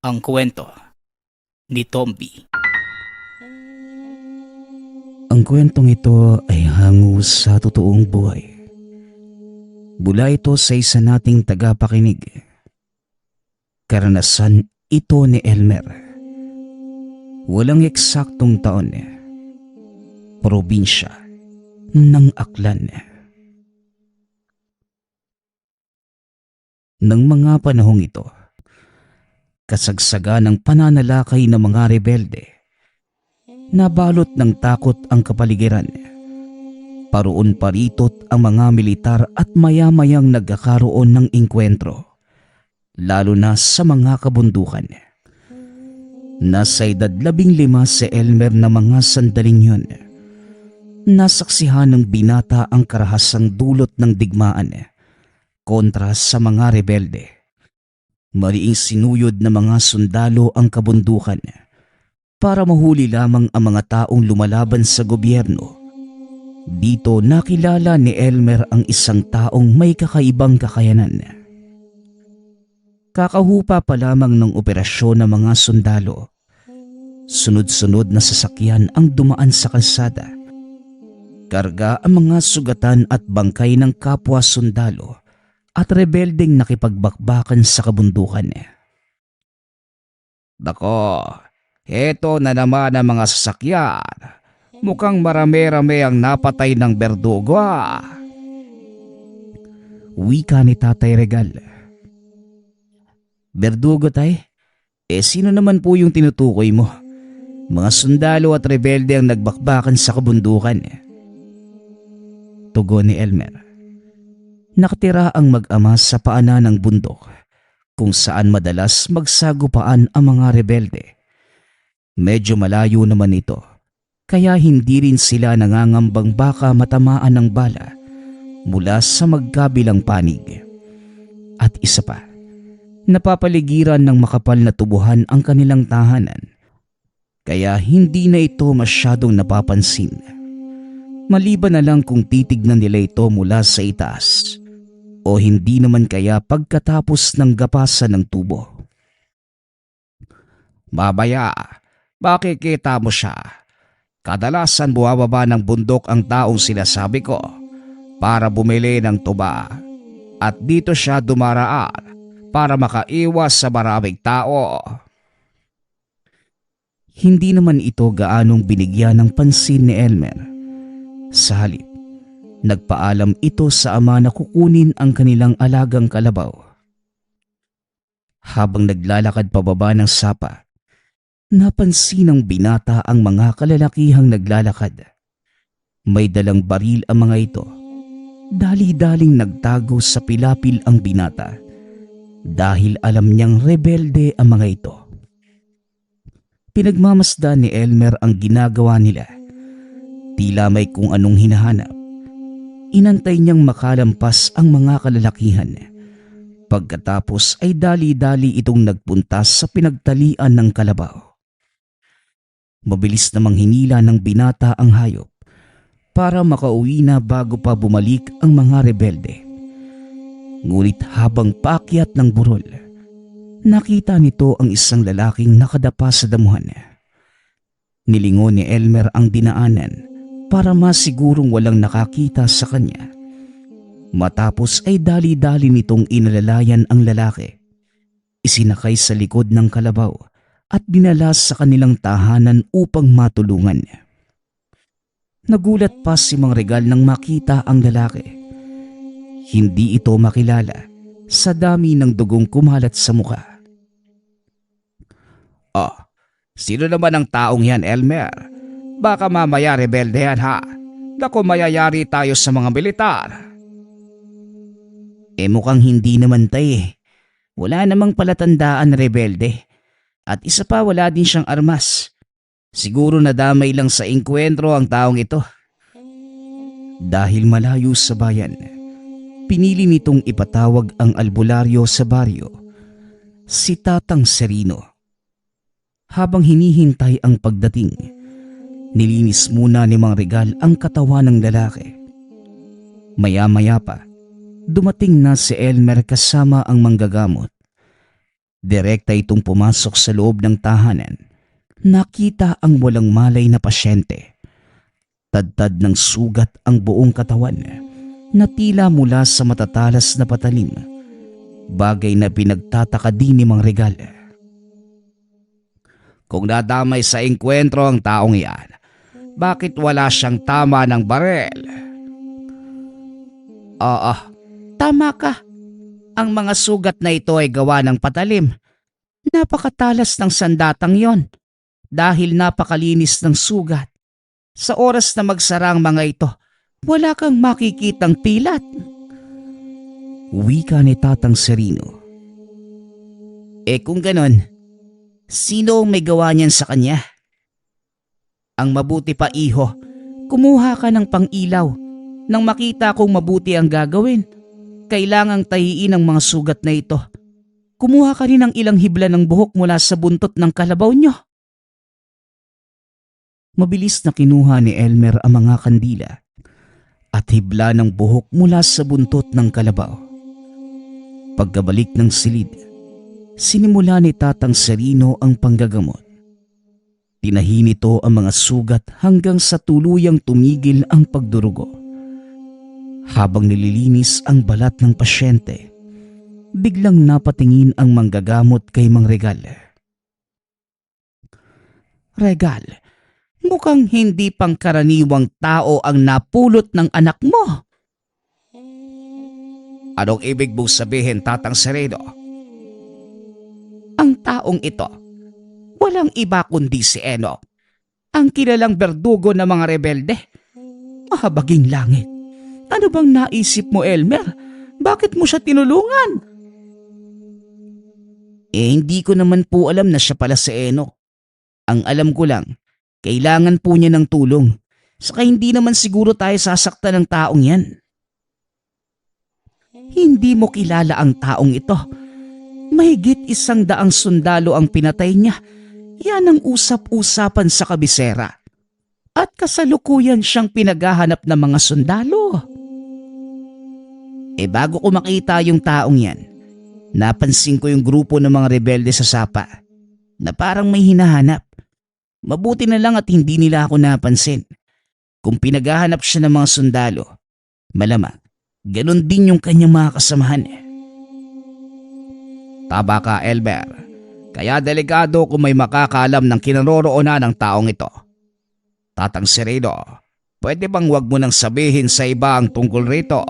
Ang kwento ni Tomby. Ang kwentong ito ay hango sa totoong buhay. Mula ito sa isa nating tagapakinig. Karanasan ito ni Elmer. Walang eksaktong taon. Probinsya ng Aklan. Nang mga panahong ito, kasagsagan ng pananalakay ng mga rebelde. Nabalot ng takot ang kapaligiran. Paroon paritot ang mga militar at maya-mayang nagkakaroon ng engkwentro, lalo na sa mga kabundukan. Nasa edad 15 si Elmer na mga sandaling yun. Nasaksihan ng binata ang karahasang dulot ng digmaan kontra sa mga rebelde. Mariing sinuyod na mga sundalo ang kabundukan para mahuli lamang ang mga taong lumalaban sa gobyerno. Dito nakilala ni Elmer ang isang taong may kakaibang kakayanan. Kakahupa pa lamang ng operasyon ng mga sundalo. Sunod-sunod na sasakyan ang dumaan sa kalsada. Karga ang mga sugatan at bangkay ng kapwa sundalo at rebeldeng nakipagbakbakan sa kabundukan. Dako, eto na naman ang mga sasakyan. Mukhang marami-rami ang napatay ng berdugo. Wika ni Tatay Regal. Berdugo, tay? Sino naman po yung tinutukoy mo? Mga sundalo at rebelde ang nagbakbakan sa kabundukan. Tugon ni Elmer. Nakatira ang mag-ama sa paanan ng bundok kung saan madalas magsagupaan ang mga rebelde. Medyo malayo naman ito, kaya hindi rin sila nangangambang baka matamaan ng bala mula sa magkabilang panig. At isa pa, napapaligiran ng makapal na tubuhan ang kanilang tahanan, kaya hindi na ito masyadong napapansin. Maliban na lang kung titignan nila ito mula sa itaas o hindi naman kaya pagkatapos ng gapasan ng tubo. Babaya, makikita mo siya. Kadalasan buwababa ng bundok ang taong sinasabi ko para bumili ng tuba at dito siya dumaraan para makaiwas sa maraming tao. Hindi naman ito gaanong binigyan ng pansin ni Elmer. Sa halip, nagpaalam ito sa ama na kukunin ang kanilang alagang kalabaw. Habang naglalakad pababa ng sapa, napansin ng binata ang mga kalalakihang naglalakad. May dalang baril ang mga ito. Dali-daling nagtago sa pilapil ang binata dahil alam niyang rebelde ang mga ito. Pinagmamasdan ni Elmer ang ginagawa nila. Tila may kung anong hinahanap. Inantay niyang makalampas ang mga kalalakihan. Pagkatapos ay dali-dali itong nagpunta sa pinagtalian ng kalabaw. Mabilis namang hinila ng binata ang hayop para makauwi na bago pa bumalik ang mga rebelde. Ngunit habang paakyat ng burol, nakita nito ang isang lalaking nakadapa sa damuhan. Nilingon ni Elmer ang dinaanan para masigurong walang nakakita sa kanya. Matapos ay dali-dali nitong inalalayan ang lalaki. Isinakay sa likod ng kalabaw at dinala sa kanilang tahanan upang matulungan. Nagulat pa si Mang Regal nang makita ang lalaki. Hindi ito makilala sa dami ng dugong kumalat sa mukha. Sino naman ang taong yan, Elmer? Baka mamaya rebelde yan, ha? Naku, mayayari tayo sa mga militar. Mukhang hindi naman tay. Wala namang palatandaan rebelde. At isa pa, wala din siyang armas. Siguro nadamay lang sa engkwentro ang taong ito. Dahil malayo sa bayan, pinili nitong ipatawag ang albularyo sa baryo, si Tatang Serino. Habang hinihintay ang pagdating, nilinis muna ni Mang Regal ang katawan ng lalaki. Maya-maya pa, dumating na si Elmer kasama ang manggagamot. Direkta itong pumasok sa loob ng tahanan. Nakita ang walang malay na pasyente. Tadtad ng sugat ang buong katawan na tila mula sa matatalas na patalim. Bagay na pinagtataka din ni Mang Regal. Kung nadamay sa engkwentro ang taong iyan, bakit wala siyang tama ng barel? Oo, tama ka. Ang mga sugat na ito ay gawa ng patalim. Napakatalas ng sandatang yon dahil napakalinis ng sugat. Sa oras na magsara ang mga ito, wala kang makikitang pilat. Wika ni Tatang Serino. Kung ganon, sino ang may gawa niyan sa kanya? Ang mabuti pa, iho, kumuha ka ng pang-ilaw nang makita kong mabuti ang gagawin. Kailangang tahiin ang mga sugat na ito. Kumuha ka rin ng ilang hibla ng buhok mula sa buntot ng kalabaw nyo. Mabilis na kinuha ni Elmer ang mga kandila at hibla ng buhok mula sa buntot ng kalabaw. Pagkabalik ng silid, sinimula ni Tatang Serino ang panggagamot. Tinahi nito ang mga sugat hanggang sa tuluyang tumigil ang pagdurugo. Habang nililinis ang balat ng pasyente, biglang napatingin ang manggagamot kay Mang Regal. Regal, mukhang hindi pangkaraniwang tao ang napulot ng anak mo. Anong ibig mong sabihin, Tatang Sereno? Ang taong ito, walang iba kundi si Enoch, ang kilalang berdugo ng mga rebelde. Mahabaging langit. Ano bang naisip mo, Elmer? Bakit mo siya tinulungan? Hindi ko naman po alam na siya pala si Enoch. Ang alam ko lang, kailangan po niya ng tulong. Saka hindi naman siguro tayo sasaktan ng taong yan. Hindi mo kilala ang taong ito. Mahigit 100 sundalo ang pinatay niya. Yan ang usap-usapan sa kabisera. At kasalukuyan siyang pinaghahanap ng mga sundalo. Bago ko makita yung taong yan, napansin ko yung grupo ng mga rebelde sa sapa na parang may hinahanap. Mabuti na lang at hindi nila ako napansin. Kung pinaghahanap siya ng mga sundalo, malamang ganon din yung kanyang mga kasamahan. Tama ka, Elmer. Kaya delikado kung may makakaalam ng kinaroroonan ng taong ito. Tatang Sereno, pwede bang wag mo nang sabihin sa iba ang tungkol rito?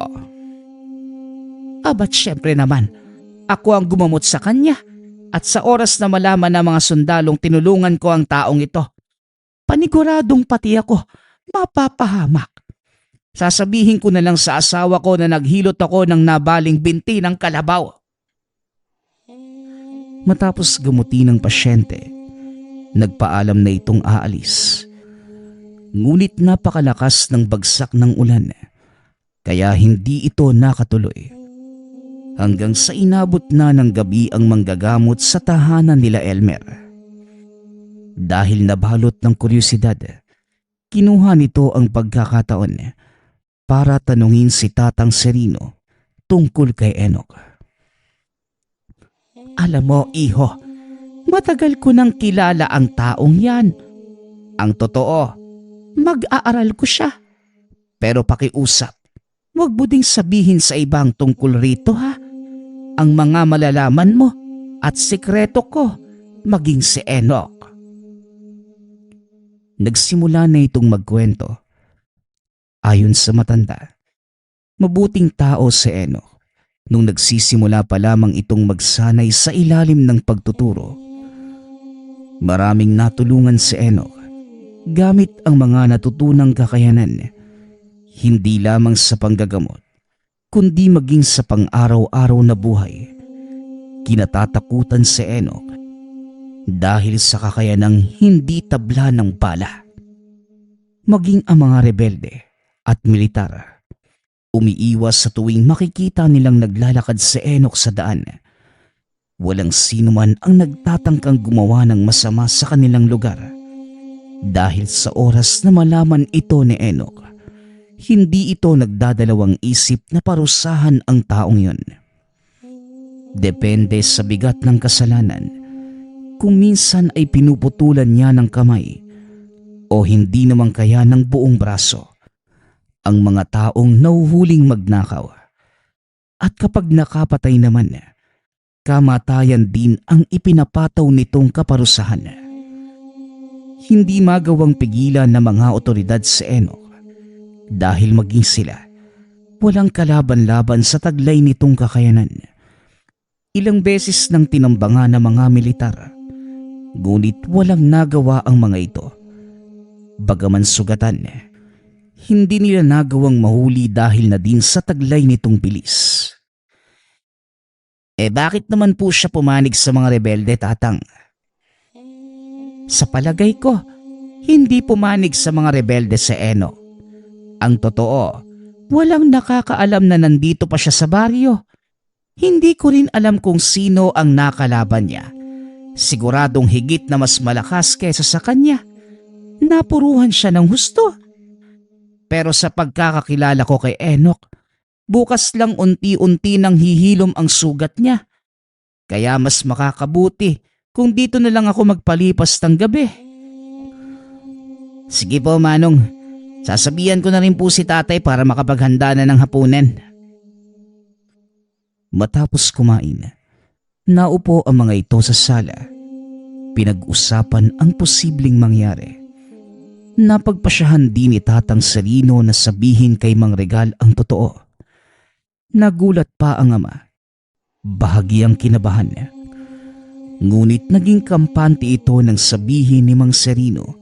Ba't syempre naman, ako ang gumamot sa kanya at sa oras na malaman ng mga sundalong tinulungan ko ang taong ito, paniguradong pati ako mapapahamak. Sasabihin ko na lang sa asawa ko na naghilot ako ng nabaling binti ng kalabaw. Matapos gamutin ng pasyente, nagpaalam na itong aalis. Ngunit napakalakas ng bagsak ng ulan, kaya hindi ito nakatuloy. Hanggang sa inabot na ng gabi ang manggagamot sa tahanan nila Elmer. Dahil nabalot ng kuryosidad, kinuha nito ang pagkakataon para tanungin si Tatang Serino tungkol kay Enoch. Alam mo, iho, matagal ko nang kilala ang taong yan. Ang totoo, mag-aaral ko siya. Pero pakiusap, huwag mo ding sabihin sa ibang tungkol rito, ha? Ang mga malalaman mo at sikreto ko maging si Enoch. Nagsimula na itong magkwento. Ayon sa matanda, mabuting tao si Enoch nung nagsisimula pa lamang itong magsanay sa ilalim ng pagtuturo. Maraming natulungan si Enoch gamit ang mga natutunang kakayanan, hindi lamang sa panggagamot, kundi maging sa pang-araw-araw na buhay. Kinatatakutan si Enoch dahil sa kakayanang hindi tabla ng bala. Maging ang mga rebelde at militar, umiiwas sa tuwing makikita nilang naglalakad si Enoch sa daan. Walang sino man ang nagtatangkang gumawa ng masama sa kanilang lugar. Dahil sa oras na malaman ito ni Enoch, hindi ito nagdadalawang isip na parusahan ang taong yun. Depende sa bigat ng kasalanan, kung minsan ay pinuputulan niya ng kamay o hindi naman kaya ng buong braso ang mga taong nahuhuling magnakaw. At kapag nakapatay naman, kamatayan din ang ipinapataw nitong kaparusahan. Hindi magawang pigilan ng mga otoridad si Enoch dahil maging sila walang kalaban-laban sa taglay nitong kakayanan. Ilang beses nang tinambangan ng mga militar, ngunit walang nagawa ang mga ito. Bagaman sugatan, hindi nila nagawang mahuli dahil na din sa taglay nitong bilis. Bakit naman po siya pumanig sa mga rebelde, Tatang? Sa palagay ko, hindi pumanig sa mga rebelde si Enoch. Ang totoo, walang nakakaalam na nandito pa siya sa baryo. Hindi ko rin alam kung sino ang nakalaban niya. Siguradong higit na mas malakas kaysa sa kanya. Napuruhan siya ng husto. Pero sa pagkakakilala ko kay Enoch, bukas lang unti-unti nang hihilom ang sugat niya. Kaya mas makakabuti kung dito na lang ako magpalipas ng gabi. Sige po, Manong. Sasabihan ko na rin po si Tatay para makapaghanda na ng hapunan. Matapos kumain, naupo ang mga ito sa sala. Pinag-usapan ang posibleng mangyari. Napagpasyahan din ni Tatang Serino na sabihin kay Mang Regal ang totoo. Nagulat pa ang ama. Bahagyang kinabahan niya. Ngunit naging kampante ito nang sabihin ni Mang Serino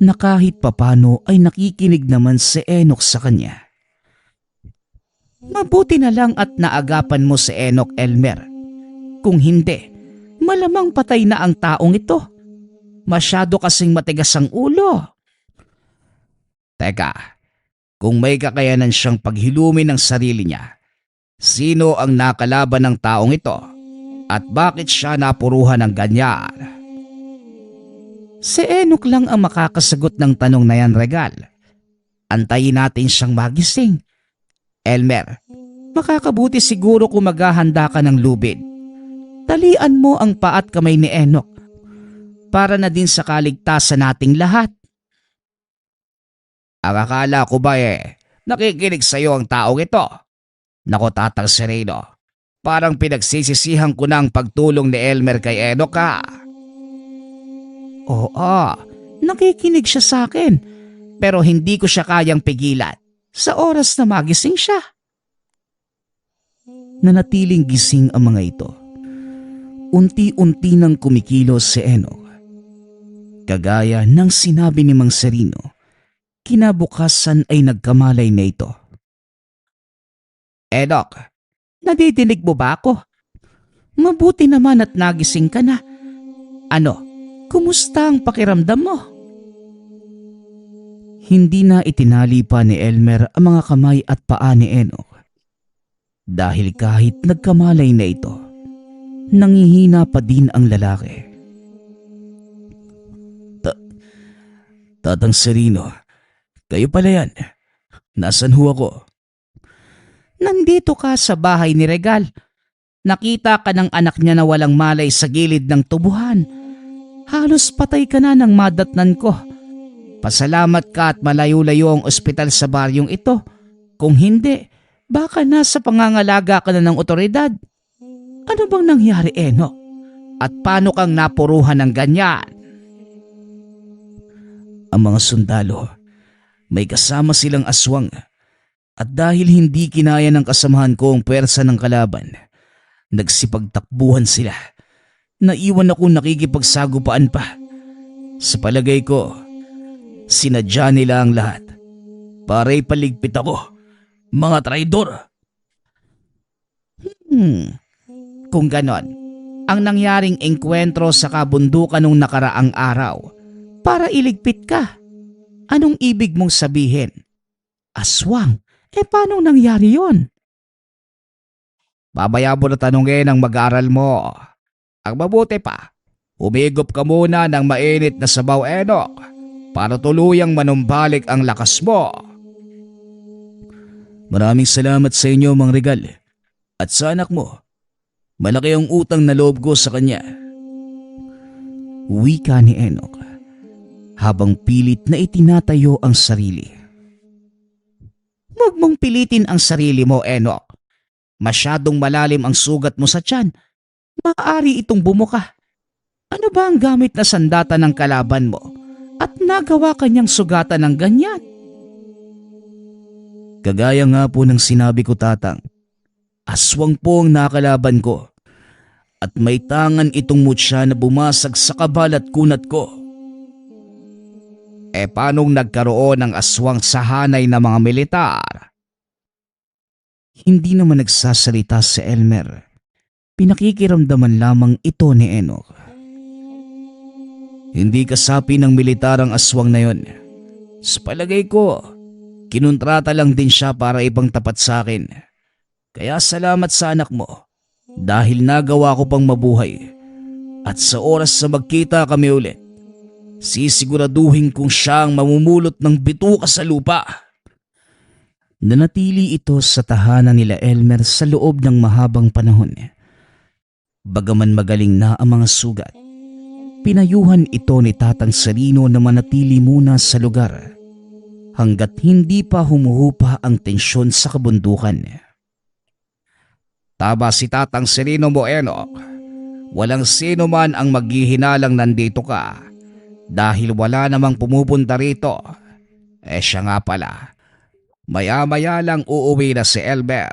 na kahit papano ay nakikinig naman si Enoch sa kanya. Mabuti na lang at naagapan mo si Enoch, Elmer. Kung hindi, malamang patay na ang taong ito. Masyado kasing matigas ang ulo. Teka, kung may kakayanan siyang paghilumin ng sarili niya, sino ang nakalaban ng taong ito? At bakit siya napuruhan ng ganyan? Si Enoch lang ang makakasagot ng tanong na yan, Regal. Antayin natin siyang magising. Elmer, makakabuti siguro kung maghahanda ka ng lubid. Talian mo ang paa at kamay ni Enoch para na din sa kaligtasan nating lahat. Ang akala ko ba nakikinig sa'yo ang taong ito? Nako, Tatang Sereno, parang pinagsisisihan ko na ang pagtulong ni Elmer kay Enoch ka. Oo, nakikinig siya sa akin, pero hindi ko siya kayang pigilan sa oras na magising siya. Nanatiling gising ang mga ito. Unti-unti nang kumikilos si Enoch. Kagaya ng sinabi ni Mang Serino, kinabukasan ay nagkamalay na ito. Enoch, nadidinig mo ba ako? Mabuti naman at nagising ka na. Ano, kumusta ang pakiramdam mo? Hindi na itinali pa ni Elmer ang mga kamay at paa ni Enoch. Dahil kahit nagkamalay na ito, nangihina pa din ang lalaki. Tatang Serino, kayo pala yan. Nasaan ho ako? Nandito ka sa bahay ni Regal. Nakita ka ng anak niya na walang malay sa gilid ng tubuhan. Halos patay ka na ng madatnan ko. Pasalamat ka at malayo-layo ang ospital sa baryong ito. Kung hindi, baka nasa pangangalaga ka na ng otoridad. Ano bang nangyari, Enoch? At paano kang napuruhan ng ganyan? Ang mga sundalo, may kasama silang aswang. At dahil hindi kinaya ng kasamahan ko ang pwersa ng kalaban, nagsipagtakbuhan sila. Naiwan ako nakikipagsagupaan pa. Sa palagay ko, sinadya nila ang lahat para ipaligpit ako. Mga traidor! Kung ganon, ang nangyaring engkwentro sa kabundukan nung nakaraang araw para iligpit ka. Anong ibig mong sabihin? Aswang? Paano nangyari yon? Babaya mo na tanungin ang mag-aaral mo. Ang mabuti pa, umigop ka muna ng mainit na sabaw, Enoch, para tuluyang manumbalik ang lakas mo. Maraming salamat sa inyo, Mang Regal, at sa anak mo. Malaki ang utang na loob ko sa kanya. Wika ni Enoch habang pilit na itinatayo ang sarili. Huwag mong pilitin ang sarili mo, Enoch. Masyadong malalim ang sugat mo sa tiyan. Maaari itong bumuka. Ano ba ang gamit na sandata ng kalaban mo at nagawa kanyang sugatan ng ganyan? Kagaya nga po ng sinabi ko, Tatang, aswang po ang nakalaban ko at may tangan itong mutya na bumasag sa kabal at kunat ko. Paanong nagkaroon ng aswang sa hanay ng mga militar? Hindi naman nagsasalita si Elmer. Pinakikiramdaman lamang ito ni Enoch. Hindi kasapi ng militar ang aswang na yon. Sa palagay ko, kinontrata lang din siya para ibang tapat sa akin. Kaya salamat sa anak mo dahil nagawa ko pang mabuhay. At sa oras na magkita kami ulit, sisiguraduhin kong siyang mamumulot ng bituka sa lupa. Nanatili ito sa tahanan nila Elmer sa loob ng mahabang panahon. Bagaman magaling na ang mga sugat, pinayuhan ito ni Tatang Serino na manatili muna sa lugar hanggat hindi pa humuhupa ang tensyon sa kabundukan. Tama si Tatang Serino mo, Enoch. Walang sino man ang maghihinalang nandito ka dahil wala namang pumupunta rito. Siya nga pala. Maya-maya lang uuwi na si Elmer.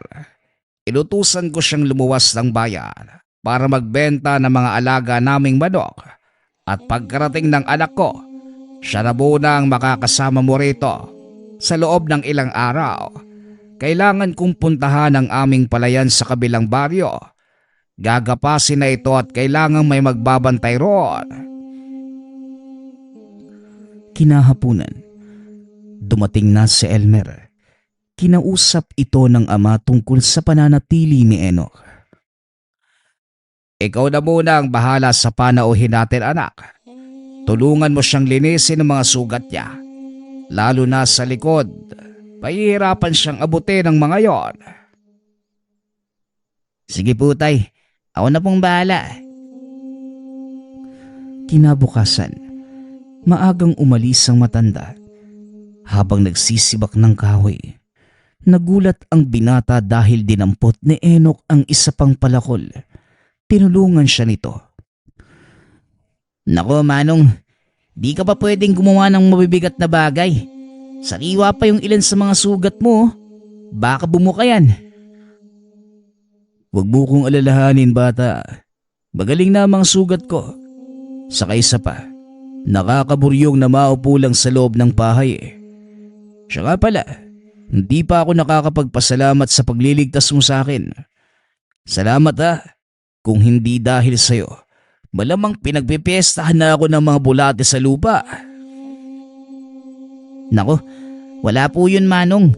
Inutusan ko siyang lumuwas ng bayan para magbenta ng mga alaga naming manok. At pagkarating ng anak ko, siya na muna ang makakasama mo rito. Sa loob ng ilang araw, kailangan kong puntahan ang aming palayan sa kabilang baryo. Gagapasin na ito at kailangan may magbabantay roon. Kinahapunan, dumating na si Elmer. Kinausap ito ng ama tungkol sa pananatili ni Enoch. Ikaw na muna ang bahala sa panauhin natin, anak. Tulungan mo siyang linisin ang mga sugat niya. Lalo na sa likod. Pahihirapan siyang abutin ng mga yon. Sige po, tay. Ako na pong bahala. Kinabukasan, maagang umalis ang matanda. Habang nagsisibak ng kahoy, nagulat ang binata dahil dinampot ni Enoch ang isa pang palakol. Tinulungan siya nito. Nako, Manong, di ka pa pwedeng gumawa ng mabibigat na bagay. Sariwa pa yung ilan sa mga sugat mo. Baka bumuka yan. Huwag mo kong alalahanin, bata. Magaling na ang mga sugat ko. Saka isa pa, nakakaburyong na maupo lang sa loob ng bahay eh. Siya nga pala, hindi pa ako nakakapagpasalamat sa pagliligtas mo sa akin. Salamat ha. Kung hindi dahil sa'yo, malamang pinagpipiestahan na ako ng mga bulate sa lupa. Nako, wala po yun, Manong.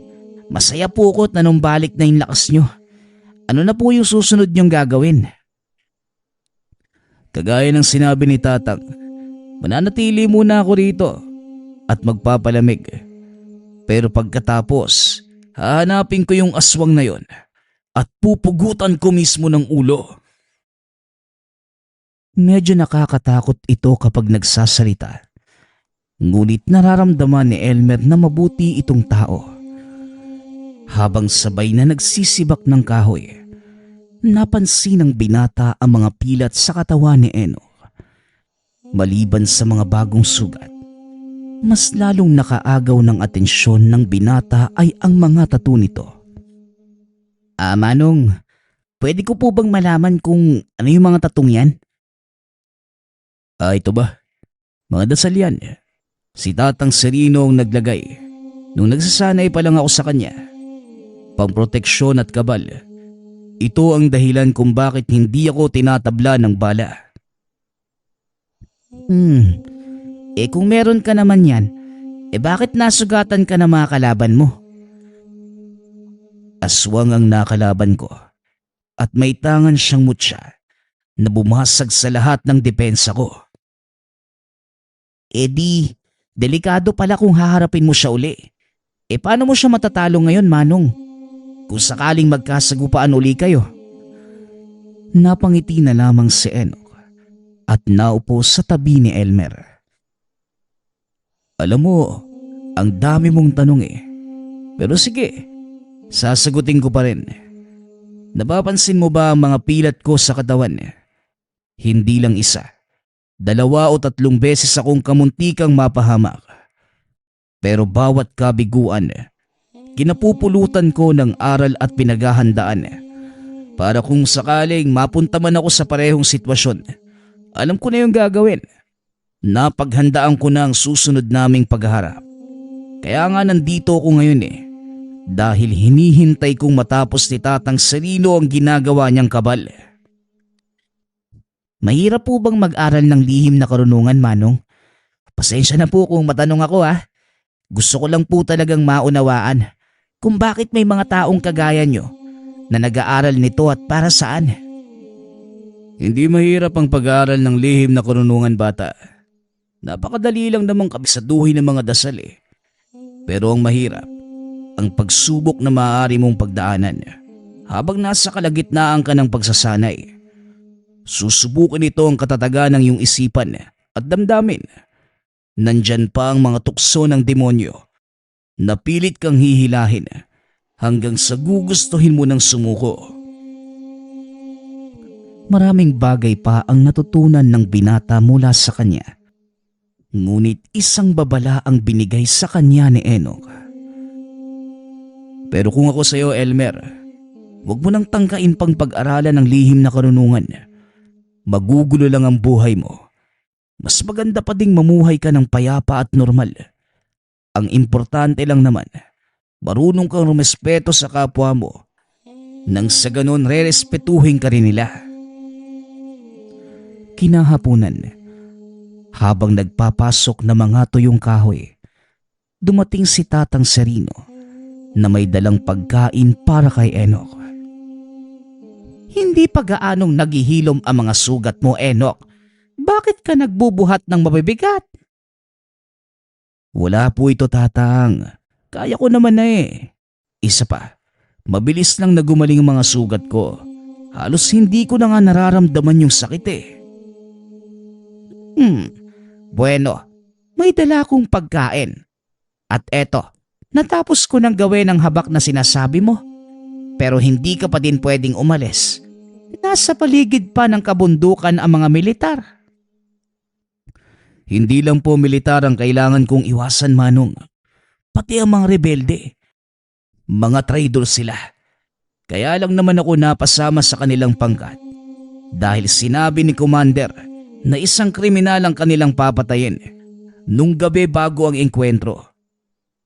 Masaya po ko't na nung balik na yung lakas nyo. Ano na po yung susunod nyong gagawin? Kagaya ng sinabi ni Tatang, mananatili muna ako rito at magpapalamig. Pero pagkatapos, hahanapin ko yung aswang na yon at pupugutan ko mismo ng ulo. Medyo nakakatakot ito kapag nagsasalita. Ngunit nararamdaman ni Elmer na mabuti itong tao. Habang sabay na nagsisibak ng kahoy, napansin ng binata ang mga pilat sa katawan ni Enoch. Maliban sa mga bagong sugat, mas lalong nakaagaw ng atensyon ng binata ay ang mga tattoo nito. Manong, pwede ko po bang malaman kung ano yung mga tattoo yan? Ito ba? Mga dasal yan. Si Tatang Serino ang naglagay nung nagsasanay pa lang ako sa kanya. Pamproteksyon at kabal. Ito ang dahilan kung bakit hindi ako tinatabla ng bala. Kung meron ka naman yan, bakit nasugatan ka ng mga kalaban mo? Aswang ang nakalaban ko at may tangan siyang mutya na bumasag sa lahat ng depensa ko. Delikado pala kung haharapin mo siya uli. Paano mo siya matatalo ngayon, Manong? Kung sakaling magkasagupaan uli kayo. Napangiti na lamang si Enoch at naupo sa tabi ni Elmer. Alam mo, ang dami mong tanong eh. Pero sige, sasagutin ko pa rin. Napapansin mo ba ang mga pilat ko sa katawan? Hindi lang isa, 2 o 3 beses akong kamuntikang mapahamak. Pero bawat kabiguan, kinapupulutan ko ng aral at pinaghahandaan para kung sakaling mapunta man ako sa parehong sitwasyon, alam ko na yung gagawin. Napaghandaan ko na ang susunod naming pagharap. Kaya nga nandito ako ngayon dahil hinihintay kong matapos ni Tatang Serino ang ginagawa niyang kabal. Mahirap po bang mag-aral ng lihim na karunungan, Manong? Pasensya na po kung matanong ako Gusto ko lang po talagang maunawaan kung bakit may mga taong kagaya nyo na nag-aaral nito at para saan. Hindi mahirap ang pag-aaral ng lihim na karunungan, bata. Napakadali lang namang kabisaduhin ng mga dasal Pero ang mahirap, ang pagsubok na maaari mong pagdaanan habang nasa kalagitnaan ka ng pagsasanay. Susubukin ito ang katatagan ng iyong isipan at damdamin. Nandyan pa ang mga tukso ng demonyo na pilit kang hihilahin hanggang sa gugustuhin mo ng sumuko. Maraming bagay pa ang natutunan ng binata mula sa kanya. Ngunit isang babala ang binigay sa kanya ni Enoch. Pero kung ako sa iyo, Elmer, huwag mo nang tangkain pang pag-aralan ng lihim na karunungan. Magugulo lang ang buhay mo. Mas maganda pa ding mamuhay ka ng payapa at normal. Ang importante lang naman, marunong kang rumespeto sa kapwa mo. Nang sa ganon, rerespetuhin ka rin nila. Kinahaponan, habang nagpapasok na mga tuyong kahoy, dumating si Tatang Serino na may dalang pagkain para kay Enoch. Hindi pa gaanong naghihilom ang mga sugat mo, Enoch. Bakit ka nagbubuhat ng mabibigat? Wala po ito, Tatang. Kaya ko naman Isa pa, mabilis lang na gumaling ang mga sugat ko. Halos hindi ko na nga nararamdaman yung sakit Bueno, may dala akong pagkain. At eto, natapos ko nang gawin ang habak na sinasabi mo. Pero hindi ka pa din pwedeng umalis. Nasa paligid pa ng kabundukan ang mga militar. Hindi lang po militar ang kailangan kong iwasan, Manong. Pati ang mga rebelde. Mga traidor sila. Kaya lang naman ako napasama sa kanilang pangkat. Dahil sinabi ni Commander na isang kriminal ang kanilang papatayin nung gabi bago ang engkwentro.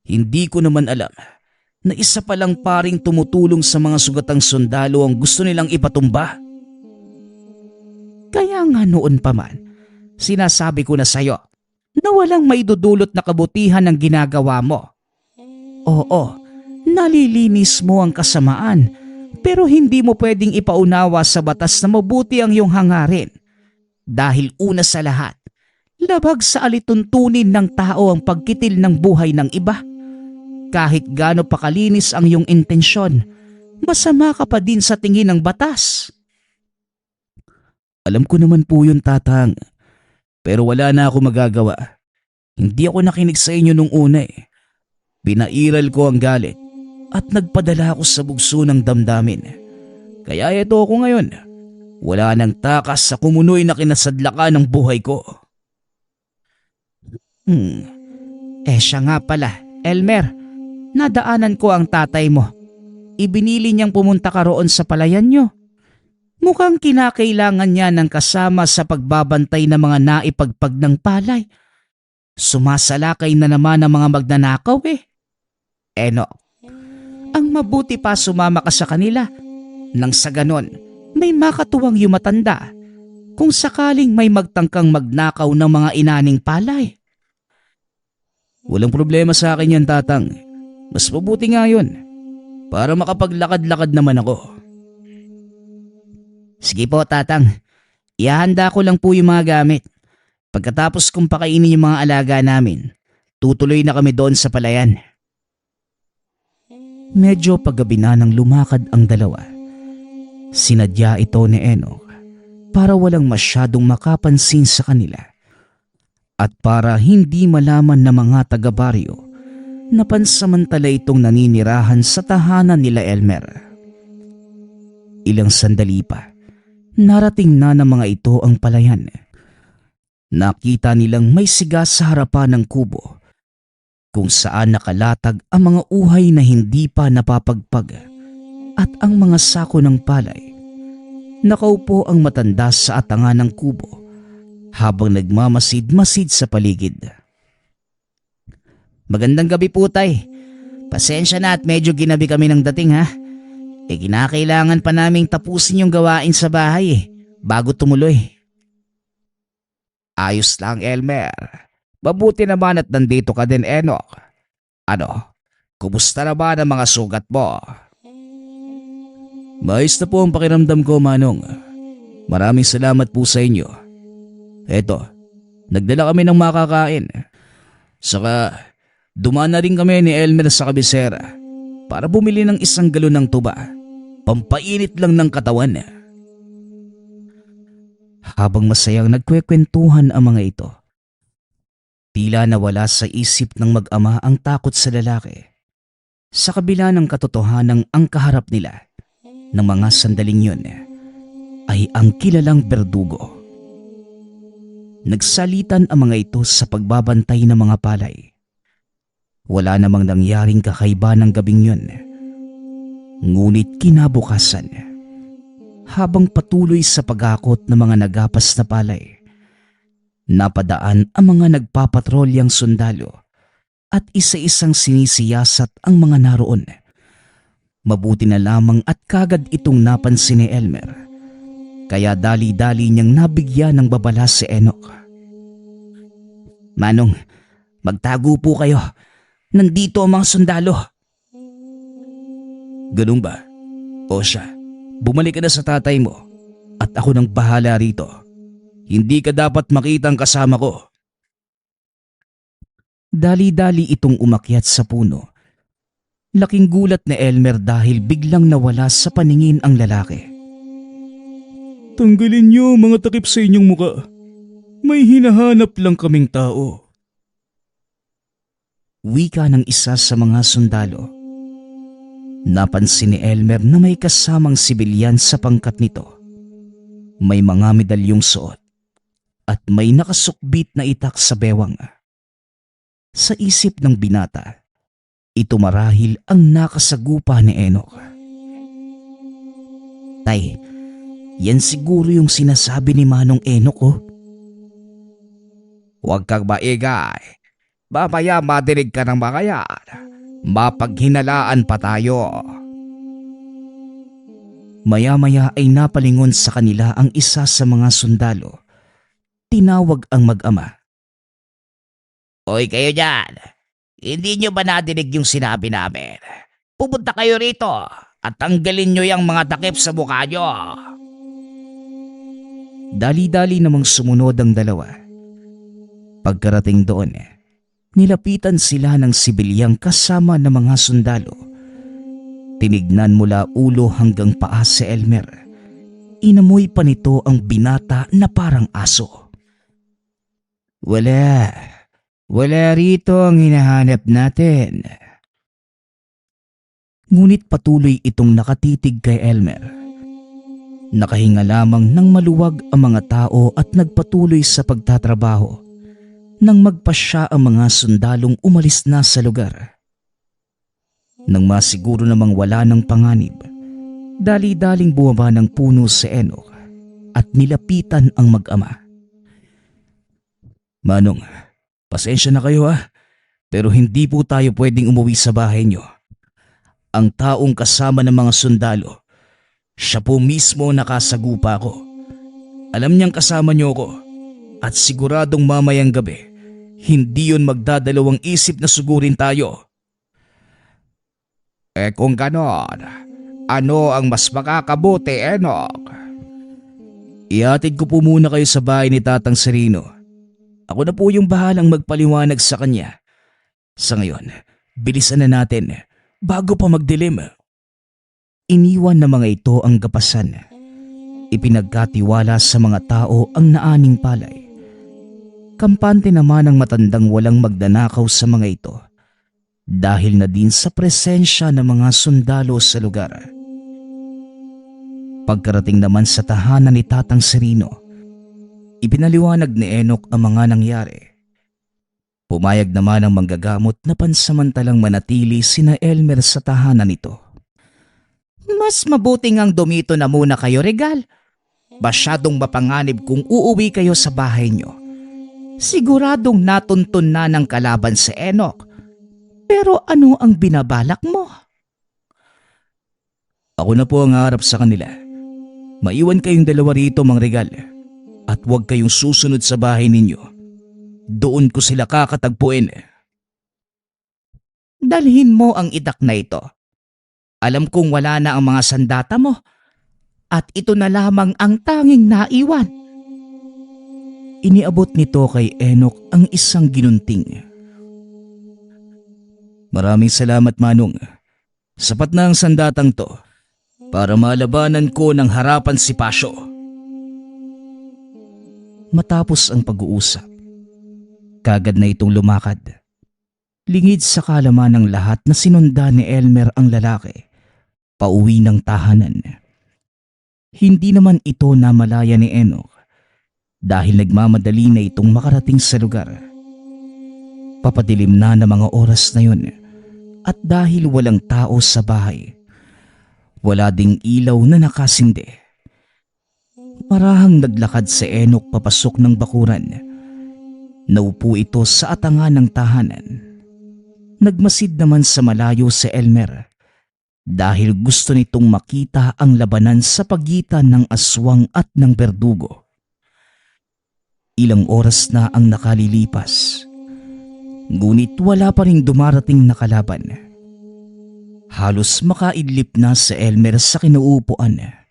Hindi ko naman alam na isa palang paring tumutulong sa mga sugatang sundalo ang gusto nilang ipatumba. Kaya nga noon pa man, sinasabi ko na sa'yo na walang maidudulot na kabutihan ng ginagawa mo. Oo, nalilinis mo ang kasamaan, pero hindi mo pwedeng ipaunawa sa batas na mabuti ang iyong hangarin. Dahil una sa lahat, labag sa alituntunin ng tao ang pagkitil ng buhay ng iba. Kahit gaano pa kalinis ang iyong intensyon, masama ka pa din sa tingin ng batas. Alam ko naman po yun, Tatang. Pero wala na ako magagawa. Hindi ako nakinig sa inyo nung una Binairal ko ang galit at nagpadala ako sa bugso ng damdamin. Kaya ito ako ngayon. Wala nang takas sa kumunoy na kinasadlakan ng buhay ko. Siya nga pala, Elmer. Nadaanan ko ang tatay mo. Ibinili niyang pumunta ka roon sa palayan niyo. Mukhang kinakailangan niya ng kasama sa pagbabantay ng mga naipagpag ng palay. Sumasalakay na naman ang mga magnanakaw Enoch, ang mabuti pa sumama ka sa kanila. Nang sa ganon, may makatuwang yumatanda kung sakaling may magtangkang magnakaw ng mga inaning palay. Walang problema sa akin yan, Tatang. Mas mabuti nga yun, para makapaglakad-lakad naman ako. Sige po, Tatang. Ihahanda ko lang po yung mga gamit. Pagkatapos kong pakainin yung mga alaga namin, tutuloy na kami doon sa palayan. Medyo paggabi na nang lumakad ang dalawa. Sinadya ito ni Enoch para walang masyadong makapansin sa kanila at para hindi malaman ng mga taga-baryo na pansamantala itong naninirahan sa tahanan nila Elmer. Ilang sandali pa, narating na ng mga ito ang palayan. Nakita nilang may siga sa harapan ng kubo kung saan nakalatag ang mga uhay na hindi pa napapagpag at ang mga sako ng palay. Nakaupo ang matanda sa atangan ng kubo habang nagmamasid-masid sa paligid. Magandang gabi po, tay. Pasensya na at medyo ginabi kami ng dating, ha. Kinakailangan pa naming tapusin yung gawain sa bahay bago tumuloy. Ayos lang, Elmer. Mabuti naman at nandito ka din, Enoch. Ano, kumusta na ba ang mga sugat mo? Maayos na po ang pakiramdam ko, Manong. Maraming salamat po sa inyo. Eto, nagdala kami ng makakain. Saka, dumaan na rin kami ni Elmer sa kabisera para bumili ng 1 galon ng tuba. Pampainit lang ng katawan. Habang masayang nagkwekwentuhan ang mga ito, tila nawala sa isip ng mag-ama ang takot sa lalaki. Sa kabila ng katotohanang ang kaharap nila ng mga sandaling yun ay ang kilalang berdugo. Nagsalitan ang mga ito sa pagbabantay ng mga palay. Wala namang nangyaring kakaiba ng gabing yun. Ngunit kinabukasan, habang patuloy sa pag-akot ng mga nagapas na palay, napadaan ang mga nagpapatrolyang sundalo at isa-isang sinisiyasat ang mga naroon. Mabuti na lamang at kagad itong napansin ni Elmer, kaya dali-dali niyang nabigyan ng babala si Enoch. Manong, magtago po kayo. Nandito ang mga sundalo. Ganun ba? O siya, bumalik ka na sa tatay mo at ako nang bahala rito. Hindi ka dapat makita ang kasama ko. Dali-dali itong umakyat sa puno. Laking gulat ni Elmer dahil biglang nawala sa paningin ang lalaki. Tanggalin niyo mga takip sa inyong muka. May hinahanap lang kaming tao. Wika ng isa sa mga sundalo. Napansin ni Elmer na may kasamang sibilyan sa pangkat nito. May mga medalyong suot at may nakasukbit na itak sa bewang. Sa isip ng binata, ito marahil ang nakasagupa ni Enoch. Tay, yan siguro yung sinasabi ni Manong Enoch, oh. Huwag kang maingay. Mamaya madinig ka ng mga yan. Mapaghinalaan pa tayo. Maya-maya ay napalingon sa kanila ang isa sa mga sundalo. Tinawag ang mag-ama. Hoy kayo dyan, hindi nyo ba nadinig yung sinabi namin? Pupunta kayo rito at tanggalin nyo yung mga takip sa mukha nyo. Dali-dali namang sumunod ang dalawa. Pagkarating doon, nilapitan sila ng sibilyang kasama ng mga sundalo. Tinignan mula ulo hanggang paa si Elmer. Inamoy pa nito ang binata na parang aso. Wala rito ang hinahanap natin. Ngunit patuloy itong nakatitig kay Elmer. Nakahinga lamang ng maluwag ang mga tao at nagpatuloy sa pagtatrabaho nang magpasya ang mga sundalong umalis na sa lugar. Nang masiguro namang wala ng panganib, dali-daling bumaba ng puno si Enoch at nilapitan ang mag-ama. Manong, pasensya na kayo pero hindi po tayo pwedeng umuwi sa bahay niyo. Ang taong kasama ng mga sundalo, siya po mismo nakasagupa ko. Alam niyang kasama niyo ko at siguradong mamayang gabi, hindi yun magdadalawang isip na sugurin tayo. Kung ganon, ano ang mas makakabuti, Enoch? Ihatid ko po muna kayo sa bahay ni Tatang Serino. Ako na po yung bahalang magpaliwanag sa kanya. Sa ngayon, bilisan na natin bago pa magdilim. iniwan ng mga ito ang gapasan. Ipinagkatiwala sa mga tao ang naaning palay. Kampante naman ang matandang walang magnanakaw sa mga ito dahil na din sa presensya ng mga sundalo sa lugar. Pagkarating naman sa tahanan ni Tatang Serino, ipinaliwanag ni Enoch ang mga nangyari. Pumayag naman ang manggagamot na pansamantalang manatili sina Elmer sa tahanan nito. Mas mabuting ang dumito na muna kayo, Regal. Masyadong mapanganib kung uuwi kayo sa bahay nyo. Siguradong natuntun na ng kalaban si Enoch. Pero ano ang binabalak mo? Ako na po ang harap sa kanila. Maiwan kayong dalawa rito, Mang Regal. At huwag kayong susunod sa bahay ninyo. Doon ko sila kakatagpuin. Dalhin mo ang itak na ito. Alam kong wala na ang mga sandata mo. At ito na lamang ang tanging naiwan. Iniabot nito kay Enoch ang isang ginunting. Maraming salamat, Manong. Sapat na ang sandatang to para malabanan ko ng harapan si Pasyo. Matapos ang pag-uusap, kagad na itong lumakad. Lingid sa kalaman ng lahat na sinunda ni Elmer ang lalaki, pauwi ng tahanan. Hindi naman ito namalaya ni Enoch dahil nagmamadali na itong makarating sa lugar. Papadilim na ng mga oras na yun at dahil walang tao sa bahay, wala ding ilaw na nakasindi. Marahang naglakad si Enoch papasok ng bakuran. Naupo ito sa atangan ng tahanan. Nagmasid naman sa malayo si Elmer dahil gusto nitong makita ang labanan sa pagitan ng aswang at ng berdugo. Ilang oras na ang nakalilipas, ngunit wala pa ring dumarating na kalaban. Halos makaidlip na si Elmer sa kinauupuan.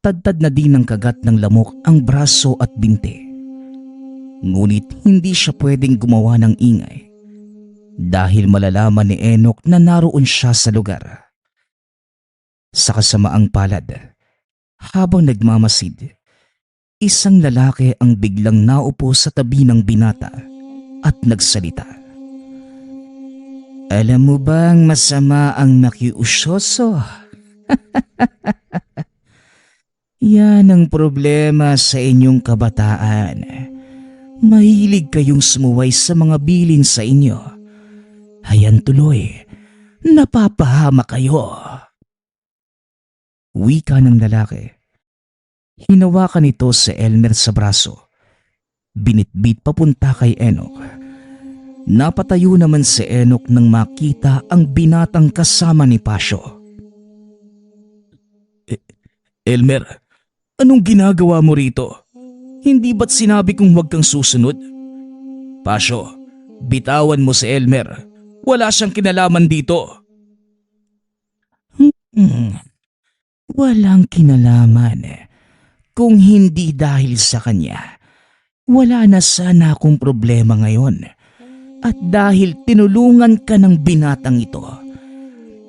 Tadtad na din ng kagat ng lamok ang braso at binti. Ngunit hindi siya pwedeng gumawa ng ingay dahil malalaman ni Enoch na naroon siya sa lugar. Sa kasamaang palad, habang nagmamasid, isang lalaki ang biglang naupo sa tabi ng binata at nagsalita. Alam mo bang masama ang nakiusyoso? Yan ang problema sa inyong kabataan. Mahilig kayong sumuway sa mga bilin sa inyo. Hayan tuloy, napapahama kayo. Wika ng lalaki. Hinawakan nito si Elmer sa braso. Binitbit papunta kay Enoch. Napatayo naman si Enoch nang makita ang binatang kasama ni Pasyo. Elmer, anong ginagawa mo rito? Hindi ba't sinabi kong huwag kang susunod? Pasyo, bitawan mo si Elmer. Wala siyang kinalaman dito. Walang kinalaman. Kung hindi dahil sa kanya, wala na sana akong problema ngayon. At dahil tinulungan ka ng binatang ito,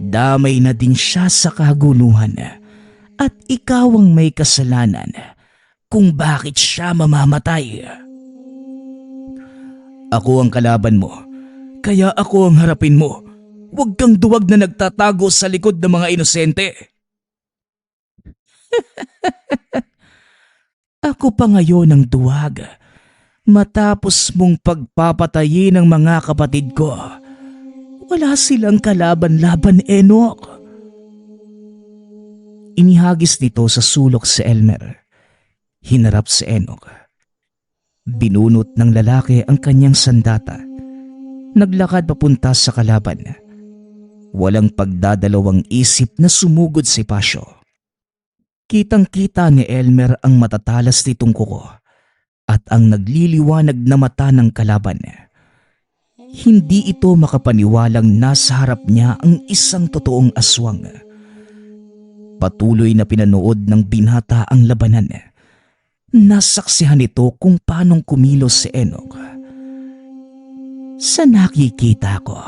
damay na din siya sa kaguluhan at ikaw ang may kasalanan kung bakit siya mamamatay. Ako ang kalaban mo, kaya ako ang harapin mo. Huwag kang duwag na nagtatago sa likod ng mga inosente. Ako pa ngayon ang duwag. Matapos mong pagpapatayin ng mga kapatid ko, wala silang kalaban-laban, Enoch. Inihagis nito sa sulok si Elmer. Hinarap si Enoch. Binunot ng lalaki ang kanyang sandata. Naglakad papunta sa kalaban. Walang pagdadalawang isip na sumugod si Pasyo. Kitang-kita ni Elmer ang matatalas nitong kuko at ang nagliliwanag na mata ng kalaban. Hindi ito makapaniwalang nasa harap niya ang isang totoong aswang. Patuloy na pinanood ng binata ang labanan. Nasaksihan nito kung paanong kumilos si Enoch. Sa nakikita ko,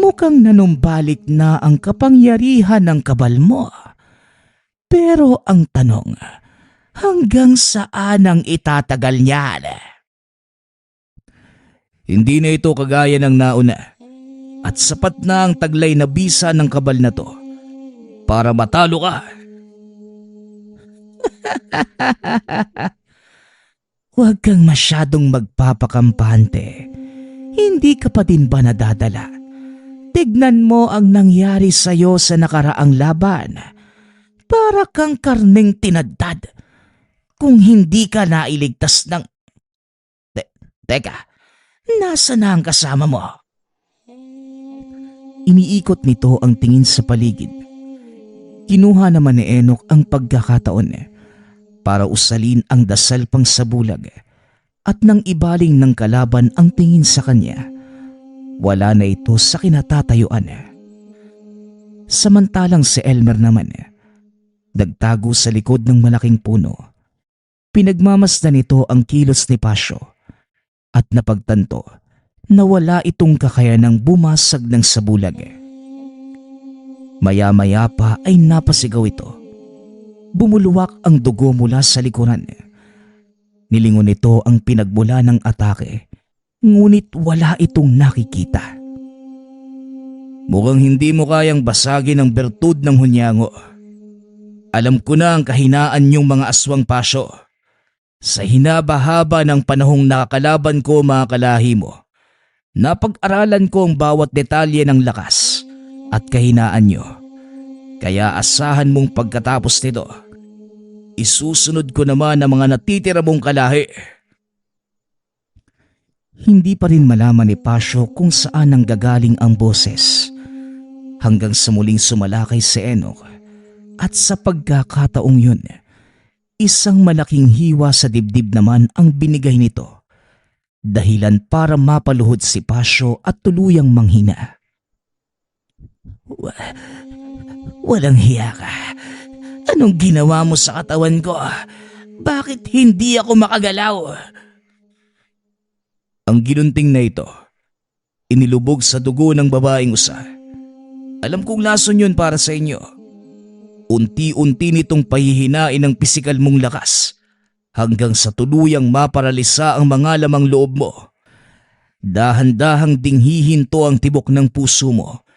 Mukhang nanumbalik na ang kapangyarihan ng kabal mo. Pero ang tanong, hanggang saan ang itatagal niyan? Hindi na ito kagaya ng nauna at sapat na ang taglay na bisa ng kabal na to para matalo ka. Huwag kang masyadong magpapakampante. Hindi ka pa din ba nadadala? Tignan mo ang nangyari sa'yo sa nakaraang laban. Para kang karneng tinaddad. Kung hindi ka nailigtas ng... Teka, nasa na ang kasama mo? Iniikot nito ang tingin sa paligid. Kinuha naman ni Enoch ang pagkakataon para usalin ang dasal pang sa bulag at nang ibaling ng kalaban ang tingin sa kanya, wala na ito sa kinatatayuan. Samantalang si Elmer naman, nagtago sa likod ng malaking puno. Pinagmamasdan nito ang kilos ni Pasio at napagtanto na wala itong kakayanang bumasag ng sabulag. Maya-maya pa ay napasigaw ito. Bumuluwak ang dugo mula sa likuran. Nilingon nito ang pinagmula ng atake, ngunit wala itong nakikita. Mukhang hindi mo kayang basagin ang bertud ng hunyango. Alam ko na ang kahinaan niyong mga aswang, Pasio. Sa hinaba-haba ng panahong nakakalaban ko, mga kalahi mo, napag-aralan ko ang bawat detalye ng lakas at kahinaan niyo. Kaya asahan mong pagkatapos nito, isusunod ko naman ang mga natitira mong kalahi. Hindi pa rin malaman ni Pasio kung saan nanggagaling ang boses, hanggang sa muling sumalakay si Enoch at sa pagkakataong yun, isang malaking hiwa sa dibdib naman ang binigay nito, dahilan para mapaluhod si Pasio at tuluyang manghina. Walang hiya ka. Anong ginawa mo sa katawan ko? Bakit hindi ako makagalaw? Ang ginunting na ito, inilubog sa dugo ng babaeng usa. Alam kong lason yun para sa inyo. Unti-unti nitong pahihinain ang pisikal mong lakas hanggang sa tuluyang maparalisa ang mga lamang loob mo. Dahan-dahang dinghihin to ang tibok ng puso mo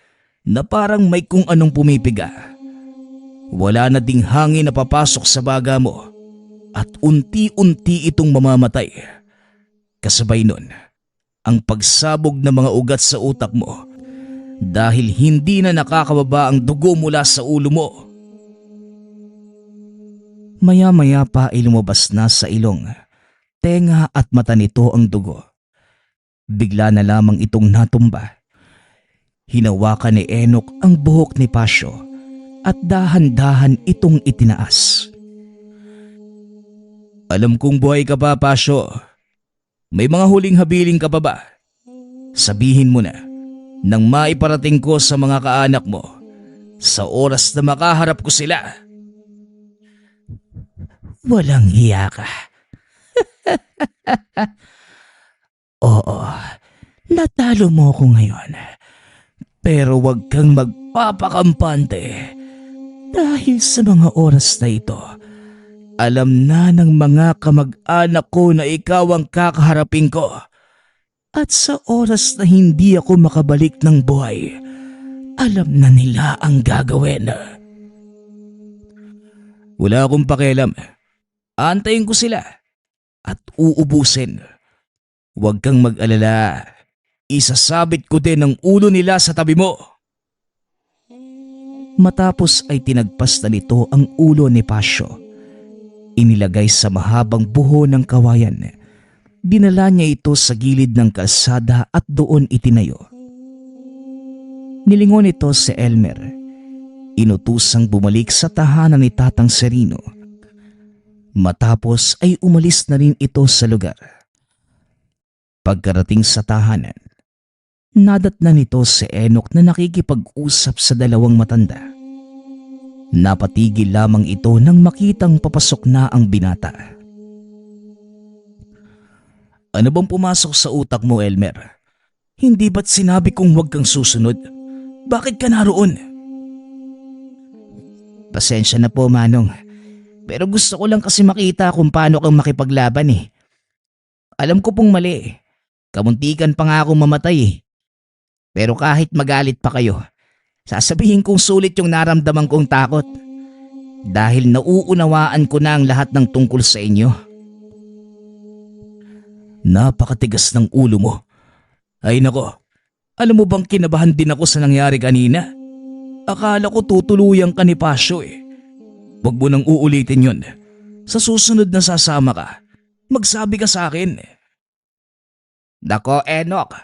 na parang may kung anong pumipiga. Wala na ding hangin na papasok sa baga mo at unti-unti itong mamamatay. Kasabay nun, ang pagsabog ng mga ugat sa utak mo dahil hindi na nakakababa ang dugo mula sa ulo mo. Maya-maya pa ay lumabas na sa ilong, tenga at mata nito ang dugo. Bigla na lamang itong natumba. Hinawakan ni Enoch ang buhok ni Pasio at dahan-dahan itong itinaas. Alam kong buhay ka pa, Pasio. May mga huling habiling ka pa ba? Sabihin mo na nang maiparating ko sa mga kaanak mo sa oras na makaharap ko sila. Walang hiya ka. Oo, natalo mo ko ngayon. Pero wag kang magpapakampante dahil sa mga oras na ito, alam na ng mga kamag-anak ko na ikaw ang kakaharapin ko. At sa oras na hindi ako makabalik ng buhay, alam na nila ang gagawin. Wala akong pakialam. Antayin ko sila at uubusin. Huwag kang mag-alala. Isasabit ko din ang ulo nila sa tabi mo. Matapos ay tinagpas na nito ang ulo ni Pasio. Inilagay sa mahabang buho ng kawayan. Dinala niya ito sa gilid ng kalsada at doon itinayo. Nilingon ito si Elmer. Inutusang bumalik sa tahanan ni Tatang Serino. Matapos ay umalis na rin ito sa lugar. Pagkarating sa tahanan, nadatnan nito si Enoch na nakikipag-usap sa dalawang matanda. Napatigil lamang ito nang makitang papasok na ang binata. Ano bang pumasok sa utak mo, Elmer? Hindi ba't sinabi kong huwag kang susunod? Bakit ka naroon? Pasensya na po, Manong. Pero gusto ko lang kasi makita kung paano kang makipaglaban eh. Alam ko pong mali. Kamuntikan pa nga akong mamatay eh. Pero kahit magalit pa kayo, sasabihin kong sulit yung naramdaman kong takot. Dahil nauunawaan ko na ang lahat ng tungkol sa inyo. Napakatigas ng ulo mo. Ay nako, alam mo bang kinabahan din ako sa nangyari kanina? Akala ko tutuluyan ka ni Pasyo eh. Huwag mo nang uulitin yun. Sa susunod na sasama ka, magsabi ka sa akin. Nako, Enoch.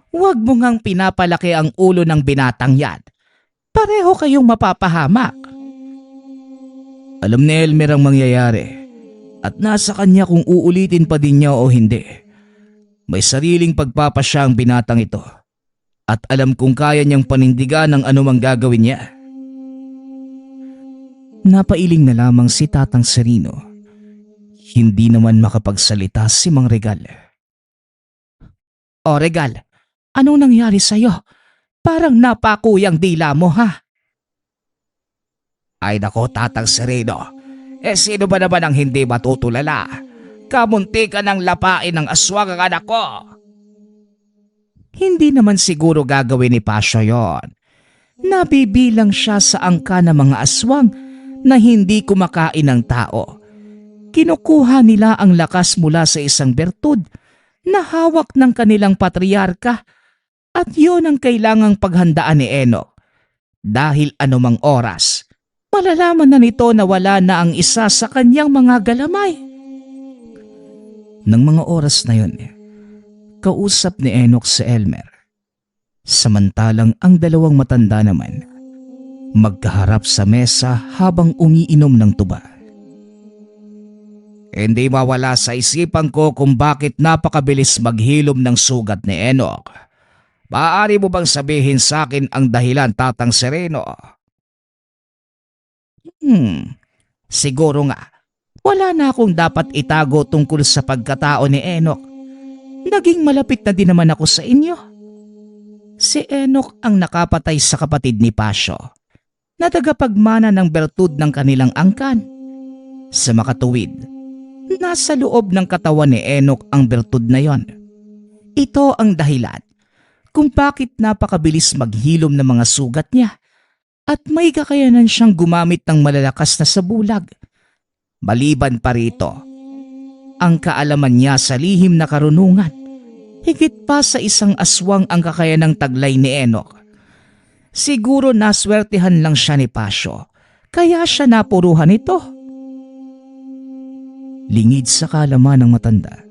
Huwag mo ngang pinapalaki ang ulo ng binatang yan. Pareho kayong mapapahamak. Alam ni Elmer ang mangyayari at nasa kanya kung uulitin pa din niya o hindi. May sariling pagpapasya ang binatang ito at alam kung kaya niyang panindigan ang anumang gagawin niya. Napailing na lamang si Tatang Serino. Hindi naman makapagsalita si Mang Regal. O Regal, anong nangyari sa'yo? Parang napakuyang dila mo ha? Ay nako, Tatang Sereno. Sino ba naman ang hindi matutulala? Kamunti ka ng lapain ng aswang ang anak ko. Hindi naman siguro gagawin ni Pasyo yon. Nabibilang siya sa angka ng mga aswang na hindi kumakain ng tao. Kinukuha nila ang lakas mula sa isang bertud na hawak ng kanilang patriarka at yun ang kailangang paghandaan ni Enoch. Dahil anumang oras, malalaman na nito na wala na ang isa sa kanyang mga galamay. Nang mga oras na yun, kausap ni Enoch si Elmer. Samantalang ang dalawang matanda naman, magkaharap sa mesa habang umiinom ng tuba. Hindi mawala sa isipan ko kung bakit napakabilis maghilom ng sugat ni Enoch. Maaari mo bang sabihin sa akin ang dahilan, Tatang Sereno? Siguro nga, wala na akong dapat itago tungkol sa pagkatao ni Enoch. Naging malapit na din naman ako sa inyo. Si Enoch ang nakapatay sa kapatid ni Pasyo, na tagapagmana ng bertud ng kanilang angkan. Sa makatuwid, nasa loob ng katawan ni Enoch ang bertud na yon. Ito ang dahilan kung bakit napakabilis maghilom ng mga sugat niya at may kakayanan siyang gumamit ng malalakas na sabulag. Maliban pa rito, ang kaalaman niya sa lihim na karunungan, higit pa sa isang aswang ang kakayanang taglay ni Enoch. Siguro naswertehan lang siya ni Pasyo, kaya siya napuruhan ito. Lingid sa kaalaman ng matanda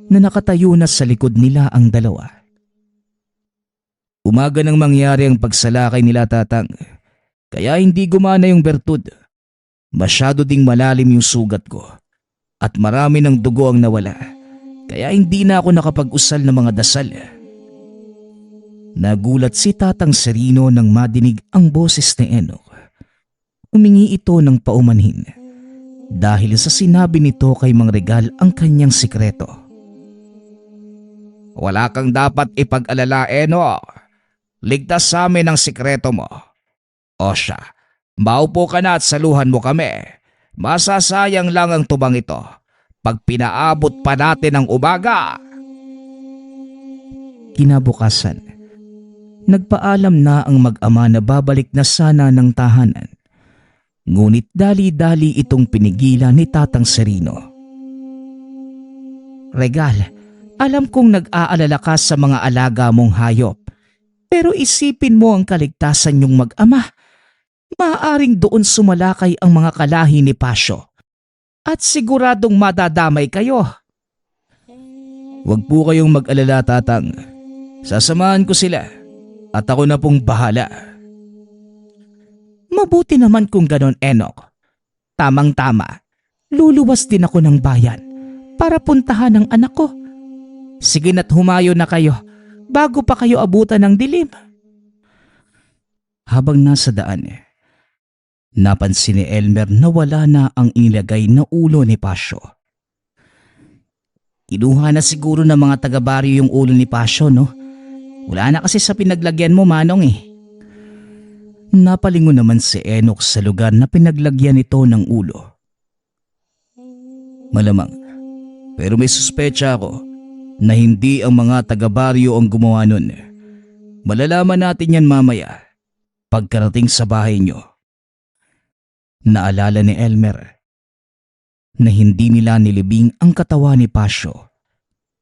na nakatayo na sa likod nila ang dalawa. Umaga nang mangyari ang pagsalakay nila, Tatang, kaya hindi gumana yung bertud. Masyado ding malalim yung sugat ko at marami ng dugo ang nawala, kaya hindi na ako nakapag-usal ng mga dasal. Nagulat si Tatang Serino nang madinig ang boses ni Enoch. Humingi ito ng paumanhin dahil sa sinabi nito kay Mang Regal ang kanyang sikreto. Wala kang dapat ipag-alala, Enoch. Ligtas sa amin ang sikreto mo. O siya, maupo ka na at saluhan mo kami. Masasayang lang ang tubang ito pag pinaabot pa natin ang umaga. Kinabukasan, nagpaalam na ang mag-ama na babalik na sana ng tahanan. Ngunit dali-dali itong pinigilan ni Tatang Serino. Regal, alam kong nag-aalala ka sa mga alaga mong hayop. Pero isipin mo ang kaligtasan niyong mag-ama. Maaaring doon sumalakay ang mga kalahi ni Pasyo. At siguradong madadamay kayo. Huwag po kayong mag-alala, Tatang. Sasamahan ko sila. At ako na pong bahala. Mabuti naman kung ganon, Enoch. Tamang-tama. Luluwas din ako ng bayan para puntahan ang anak ko. Sige na't humayo na kayo bago pa kayo abutan ng dilim. Habang nasa daan, napansin ni Elmer na wala na ang inilagay na ulo ni Pasyo. Kinuha na siguro ng mga taga-baryo yung ulo ni Pasyo, no? Wala na kasi sa pinaglagyan mo, Manong eh. Napalingon naman si Enoch sa lugar na pinaglagyan nito ng ulo. Malamang, pero may suspecha ako na hindi ang mga taga-baryo ang gumawa nun. Malalaman natin yan mamaya pagkarating sa bahay nyo. Naalala ni Elmer na hindi nila nilibing ang katawan ni Pasio,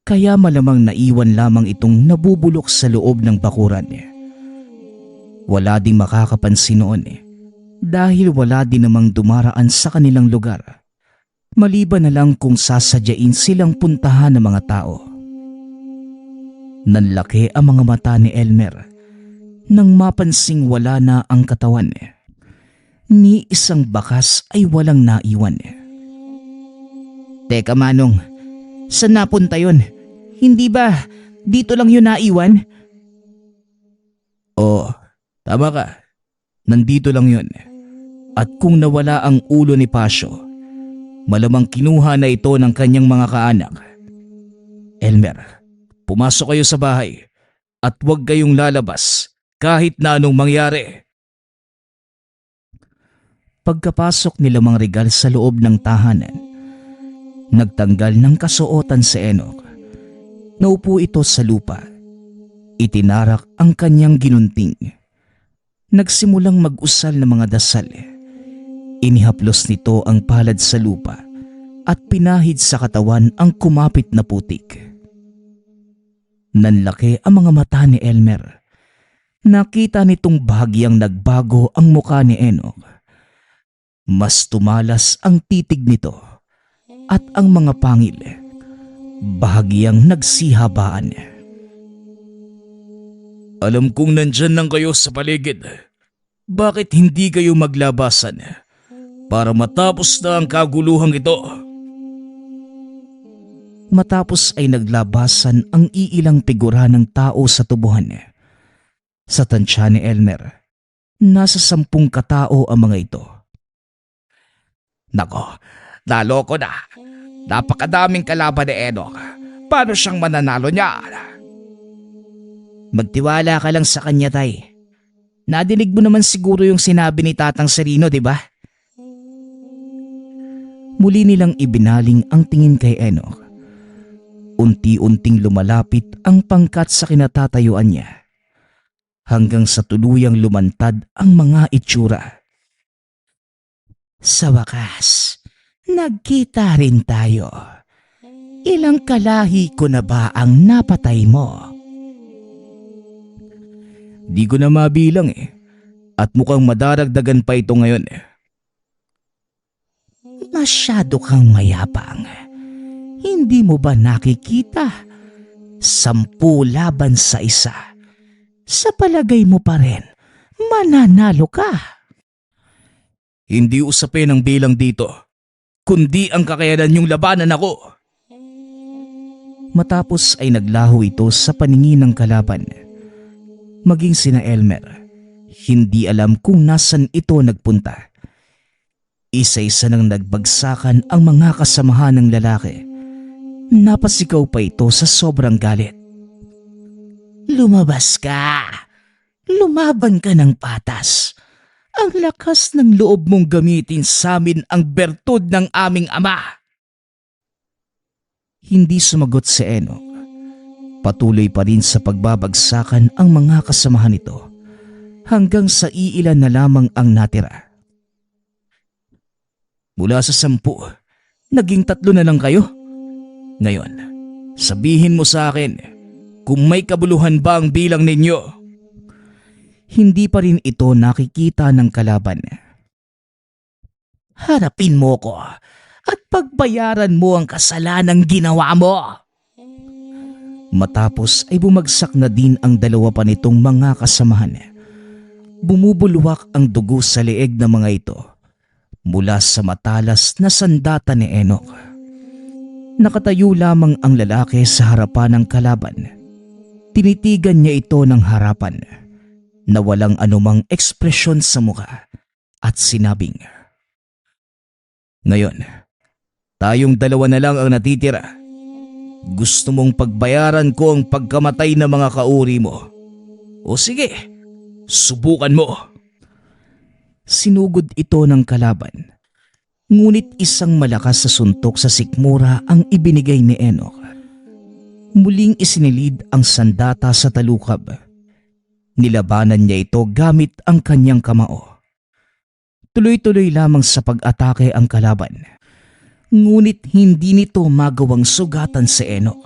kaya malamang naiwan lamang itong nabubulok sa loob ng bakuran. Wala ding makakapansin noon dahil wala din namang dumaraan sa kanilang lugar, maliban na lang kung sasadyain silang puntahan ng mga tao. Nanlaki ang mga mata ni Elmer nang mapansing wala na ang katawan. Ni isang bakas ay walang naiwan. Teka Manong, saan napunta yun? Hindi ba dito lang yun naiwan? Oo, tama ka. Nandito lang yun. At kung nawala ang ulo ni Pasio, malamang kinuha na ito ng kanyang mga kaanak. Elmer, pumasok kayo sa bahay at huwag kayong lalabas kahit na anong mangyari. Pagkapasok nila Mang Regal sa loob ng tahanan, nagtanggal ng kasuotan si Enoch. Naupo ito sa lupa. Itinarak ang kanyang ginunting. Nagsimulang mag-usal ng mga dasal. Inihaplos nito ang palad sa lupa at pinahid sa katawan ang kumapit na putik. Nanlaki ang mga mata ni Elmer. Nakita nitong bahagyang nagbago ang muka ni Enoch. Mas tumalas ang titig nito at ang mga pangil bahagyang nagsihabaan. Alam kong nandyan lang kayo sa paligid. Bakit hindi kayo maglabasan para matapos na ang kaguluhang ito? Matapos ay naglabasan ang iilang figura ng tao sa tubuhan. Sa tansya ni Elmer, nasa 10 katao ang mga ito. Nako, naloko na. Napakadaming kalaban ni Enoch. Paano siyang mananalo niya? Magtiwala ka lang sa kanya, Tay. Nadinig mo naman siguro yung sinabi ni Tatang Serino, di ba? Muli nilang ibinaling ang tingin kay Enoch. Unti-unting lumalapit ang pangkat sa kinatatayuan niya, hanggang sa tuluyang lumantad ang mga itsura. Sa wakas, nagkita rin tayo. Ilang kalahi ko na ba ang napatay mo? Di ko na mabilang at mukhang madaragdagan pa ito ngayon. Masyado kang mayabang. Hindi mo ba nakikita? 10 laban sa isa. Sa palagay mo pa rin, mananalo ka. Hindi usapin ang bilang dito, kundi ang kakayanan yung labanan ako. Matapos ay naglaho ito sa paningin ng kalaban. Maging sina Elmer, hindi alam kung nasan ito nagpunta. Isa-isa nang nagbagsakan ang mga kasamahan ng lalaki. Napasigaw pa ito sa sobrang galit. Lumabas ka! Lumaban ka ng patas! Ang lakas ng loob mong gamitin sa amin ang bertud ng aming ama. Hindi sumagot si Enoch. Patuloy pa rin sa pagbabagsakan ang mga kasamahan nito hanggang sa iilan na lamang ang natira. Mula sa 10, naging 3 na lang kayo. Ngayon, sabihin mo sa akin kung may kabuluhan ba ang bilang ninyo. Hindi pa rin ito nakikita ng kalaban. Harapin mo ko at pagbayaran mo ang kasalanang ginawa mo. Matapos ay bumagsak na din ang 2 pa nitong mga kasamahan. Bumubulwak ang dugo sa leeg ng mga ito mula sa matalas na sandata ni Enoch. Nakatayo lamang ang lalaki sa harapan ng kalaban. Tinitigan niya ito ng harapan na walang anumang ekspresyon sa mukha at sinabing, "Ngayon, tayong 2 na lang ang natitira. Gusto mong pagbayaran ko ang pagkamatay ng mga kauri mo? O sige, subukan mo." Sinugod ito ng kalaban. Ngunit isang malakas sa suntok sa sikmura ang ibinigay ni Enoch. Muling isinilid ang sandata sa talukab. Nilabanan niya ito gamit ang kanyang kamao. Tuloy-tuloy lamang sa pag-atake ang kalaban. Ngunit hindi nito magawang sugatan si Enoch.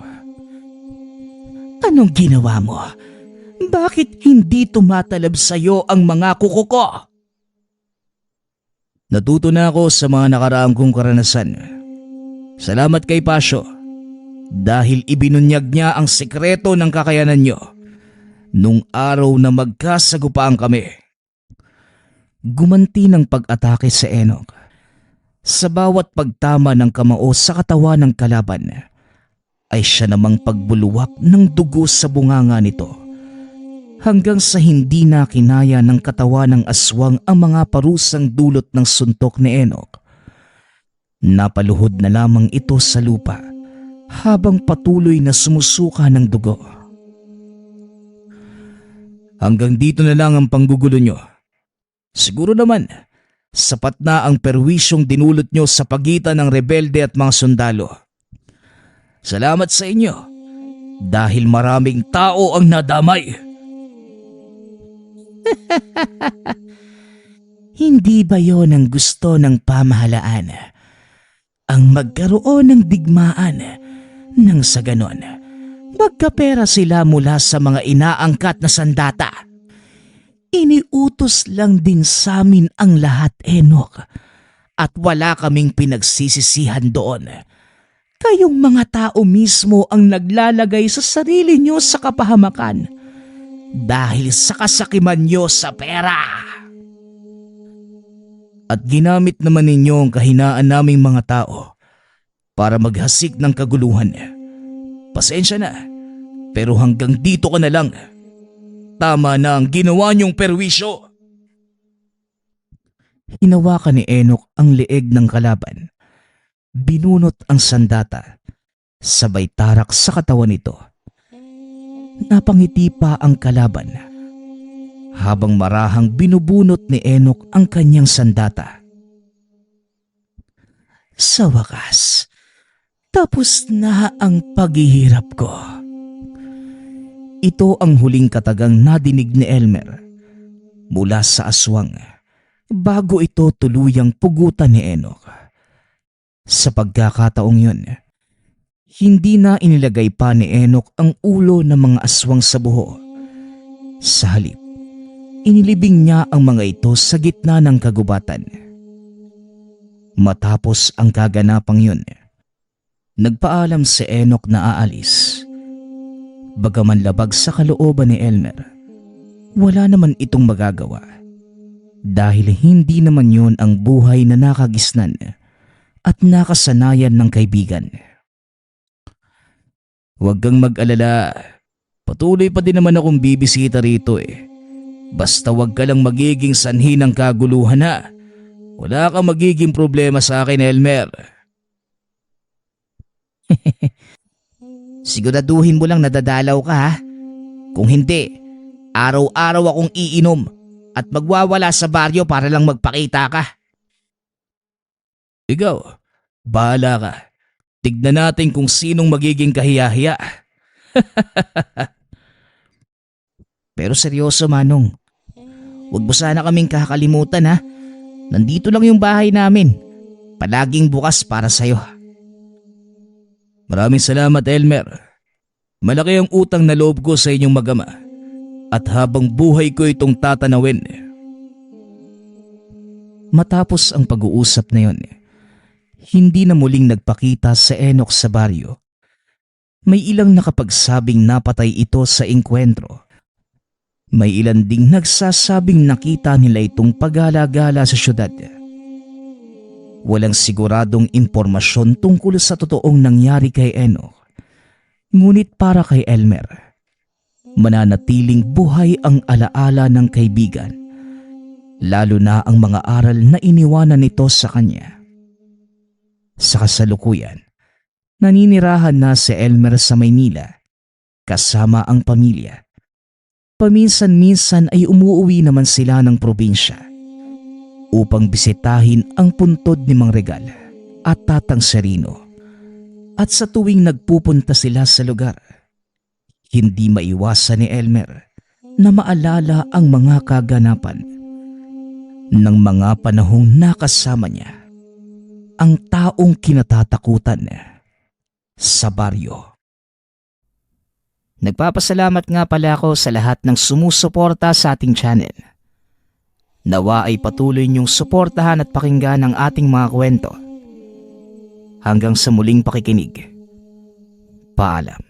Anong ginawa mo? Bakit hindi tumatalab sa iyo ang mga kuko ko? Natuto na ako sa mga nakaraang kong karanasan. Salamat kay Pasyo dahil ibinunyag niya ang sekreto ng kakayanan niyo nung araw na magkasagupaan kami. Gumanti ng pag-atake sa Enoch. Sa bawat pagtama ng kamao sa katawan ng kalaban, ay siya namang pagbuluwak ng dugo sa bunganga nito. Hanggang sa hindi na kinaya ng katawan ng aswang ang mga parusang dulot ng suntok ni Enoch. Napaluhod na lamang ito sa lupa habang patuloy na sumusuka ng dugo. Hanggang dito na lang ang panggugulo nyo. Siguro naman, sapat na ang perwisyong dinulot nyo sa pagitan ng rebelde at mga sundalo. Salamat sa inyo dahil maraming tao ang nadamay. Hindi ba yon ang gusto ng pamahalaan? Ang magkaroon ng digmaan nang sa ganon, magkapera sila mula sa mga inaangkat na sandata. Iniutos lang din sa amin ang lahat, Enoch, at wala kaming pinagsisisihan doon. Kayong mga tao mismo ang naglalagay sa sarili nyo sa kapahamakan dahil sa kasakiman nyo sa pera. At ginamit naman ninyo ang kahinaan naming mga tao para maghasik ng kaguluhan. Pasensya na, pero hanggang dito ka na lang. Tama na ang ginawa niyong perwisyo. Hinawakan ni Enoch ang leeg ng kalaban. Binunot ang sandata. Sabay tarak sa katawan nito. Napangiti pa ang kalaban habang marahang binubunot ni Enoch ang kanyang sandata. Sa wakas, tapos na ang paghihirap ko. Ito ang huling katagang nadinig ni Elmer mula sa aswang bago ito tuluyang pugutan ni Enoch. Sa pagkakataong yun, hindi na inilagay pa ni Enoch ang ulo ng mga aswang sa buho. Sa halip, inilibing niya ang mga ito sa gitna ng kagubatan. Matapos ang kaganapang yun, nagpaalam si Enoch na aalis. Bagaman labag sa kalooban ni Elmer, wala naman itong magagawa dahil hindi naman yun ang buhay na nakagisnan at nakasanayan ng kaibigan. Huwag kang mag-alala, patuloy pa din naman akong bibisita rito eh. Basta huwag ka lang magiging sanhi ng kaguluhan ha. Wala kang magiging problema sa akin, Elmer. Siguraduhin mo lang nadadalaw ka ha. Kung hindi, araw-araw akong iinom at magwawala sa baryo para lang magpakita ka. Ikaw, bahala ka. Tignan natin kung sinong magiging kahiya-hiya. Pero seryoso, Manong. Huwag mo sana kaming kakalimutan ha. Nandito lang yung bahay namin. Palaging bukas para sa'yo. Maraming salamat, Elmer. Malaki ang utang na loob ko sa inyong magama. At habang buhay ko itong tatanawin. Matapos ang pag-uusap na yon, hindi na muling nagpakita sa Enoch sa baryo. May ilang nakapagsabing napatay ito sa engkwentro. May ilan ding nagsasabing nakita nila itong pagala-gala sa syudad. Walang siguradong impormasyon tungkol sa totoong nangyari kay Enoch. Ngunit para kay Elmer, mananatiling buhay ang alaala ng kaibigan, lalo na ang mga aral na iniwanan nito sa kanya. Sa kasalukuyan, naninirahan na si Elmer sa Maynila kasama ang pamilya. Paminsan-minsan ay umuuwi naman sila ng probinsya. upang bisitahin ang puntod ni Mang Regal at Tatang Serino. At sa tuwing nagpupunta sila sa lugar, hindi maiwasan ni Elmer na maalala ang mga kaganapan ng mga panahong nakasama niya ang taong kinatatakutan sa baryo. Nagpapasalamat nga pala ako sa lahat ng sumusuporta sa ating channel. Nawa ay patuloy niyong suportahan at pakinggan ang ating mga kwento. Hanggang sa muling pakikinig. Paalam.